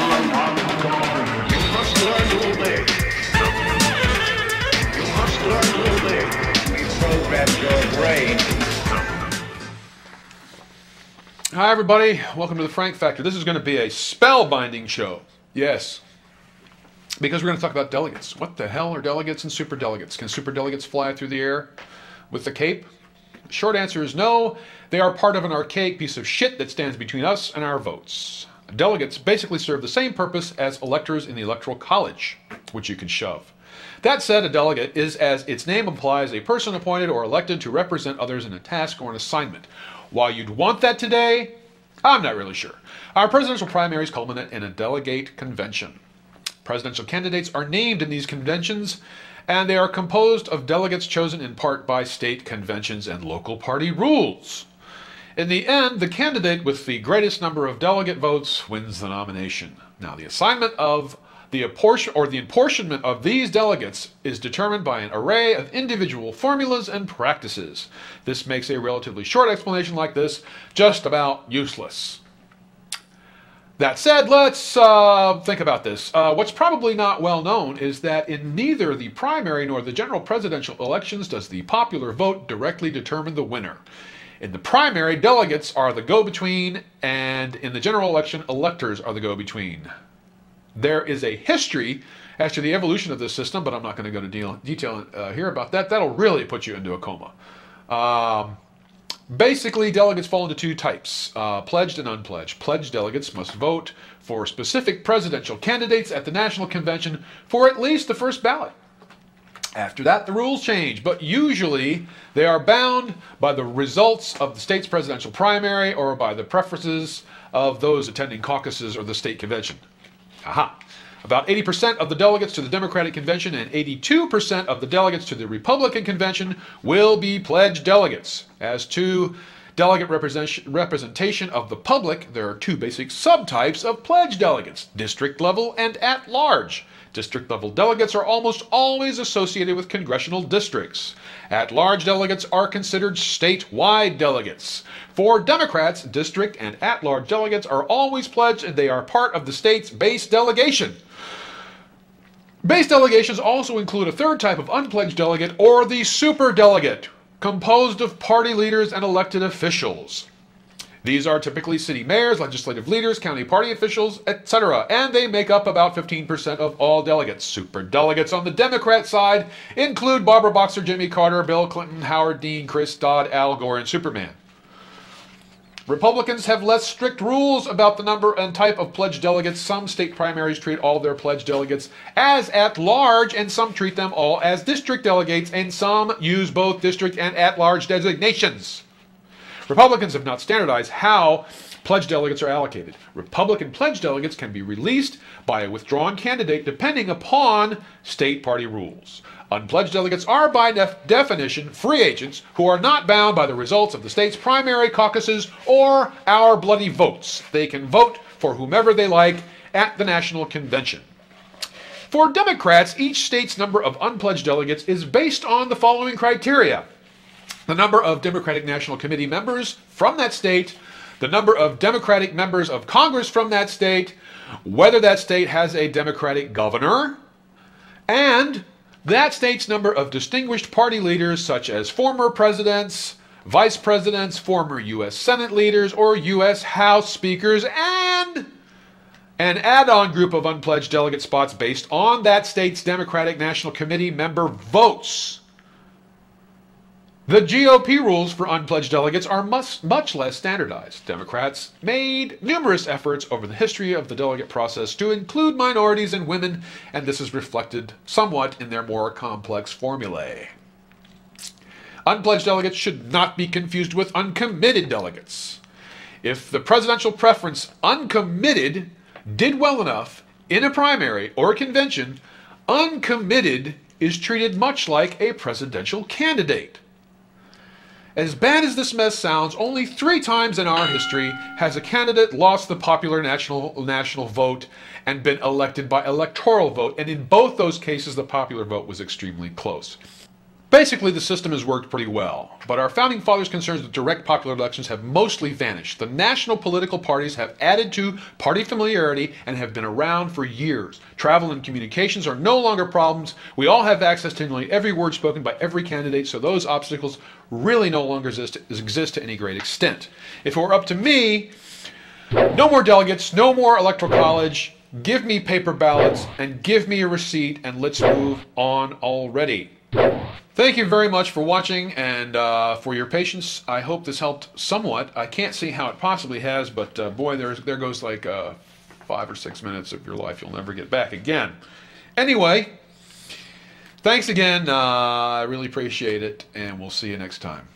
You must learn to obey. You must learn to obey. We programmed your brain. Hi, everybody. Welcome to the Frank Factor. This is going to be a spellbinding show. Yes. Because we're going to talk about delegates. What the hell are delegates and superdelegates? Can superdelegates fly through the air with the cape? The short answer is no. They are part of an archaic piece of shit that stands between us and our votes. Delegates basically serve the same purpose as electors in the Electoral College, which you can shove. That said, a delegate is, as its name implies, a person appointed or elected to represent others in a task or an assignment. Why you'd want that today, I'm not really sure. Our presidential primaries culminate in a delegate convention. Presidential candidates are named in these conventions, and they are composed of delegates chosen in part by state conventions and local party rules. In the end, the candidate with the greatest number of delegate votes wins the nomination. Now, the assignment of the apportionment of these delegates is determined by an array of individual formulas and practices. This makes a relatively short explanation like this just about useless. That said, let's think about this. What's probably not well known is that in neither the primary nor the general presidential elections does the popular vote directly determine the winner. In the primary, delegates are the go-between, and in the general election, electors are the go-between. There is a history as to the evolution of this system, but I'm not going to go to detail here about that. That'll really put you into a coma. Basically, delegates fall into two types, pledged and unpledged. Pledged delegates must vote for specific presidential candidates at the National Convention for at least the first ballot. After that, the rules change, but usually they are bound by the results of the state's presidential primary or by the preferences of those attending caucuses or the state convention. Aha! About 80% of the delegates to the Democratic Convention and 82% of the delegates to the Republican Convention will be pledged delegates. As to delegate representation of the public, there are two basic subtypes of pledged delegates, district level and at large. District-level delegates are almost always associated with congressional districts. At-large delegates are considered statewide delegates. For Democrats, district and at-large delegates are always pledged, and they are part of the state's base delegation. Base delegations also include a third type of unpledged delegate, or the superdelegate, composed of party leaders and elected officials. These are typically city mayors, legislative leaders, county party officials, etc., and they make up about 15% of all delegates. Superdelegates on the Democrat side include Barbara Boxer, Jimmy Carter, Bill Clinton, Howard Dean, Chris Dodd, Al Gore, and Superman. Republicans have less strict rules about the number and type of pledged delegates. Some state primaries treat all their pledged delegates as at-large, and some treat them all as district delegates, and some use both district and at-large designations. Republicans have not standardized how pledged delegates are allocated. Republican pledged delegates can be released by a withdrawn candidate depending upon state party rules. Unpledged delegates are by definition free agents who are not bound by the results of the state's primary caucuses or our bloody votes. They can vote for whomever they like at the National Convention. For Democrats, each state's number of unpledged delegates is based on the following criteria: the number of Democratic National Committee members from that state, the number of Democratic members of Congress from that state, whether that state has a Democratic governor, and that state's number of distinguished party leaders such as former presidents, vice presidents, former U.S. Senate leaders, or U.S. House speakers, and an add-on group of unpledged delegate spots based on that state's Democratic National Committee member votes. The GOP rules for unpledged delegates are much less standardized. Democrats made numerous efforts over the history of the delegate process to include minorities and women, and this is reflected somewhat in their more complex formulae. Unpledged delegates should not be confused with uncommitted delegates. If the presidential preference uncommitted did well enough in a primary or a convention, uncommitted is treated much like a presidential candidate. As bad as this mess sounds, only 3 times in our history has a candidate lost the popular national vote and been elected by electoral vote, and in both those cases the popular vote was extremely close. Basically, the system has worked pretty well, but our founding fathers' concerns with direct popular elections have mostly vanished. The national political parties have added to party familiarity and have been around for years. Travel and communications are no longer problems. We all have access to nearly every word spoken by every candidate, so those obstacles really no longer exist to any great extent. If it were up to me, no more delegates, no more electoral college, give me paper ballots and give me a receipt, and let's move on already. Thank you very much for watching and for your patience. I hope this helped somewhat. I can't see how it possibly has, but boy, there goes like 5 or 6 minutes of your life you'll never get back again. Anyway, thanks again. I really appreciate it, and we'll see you next time.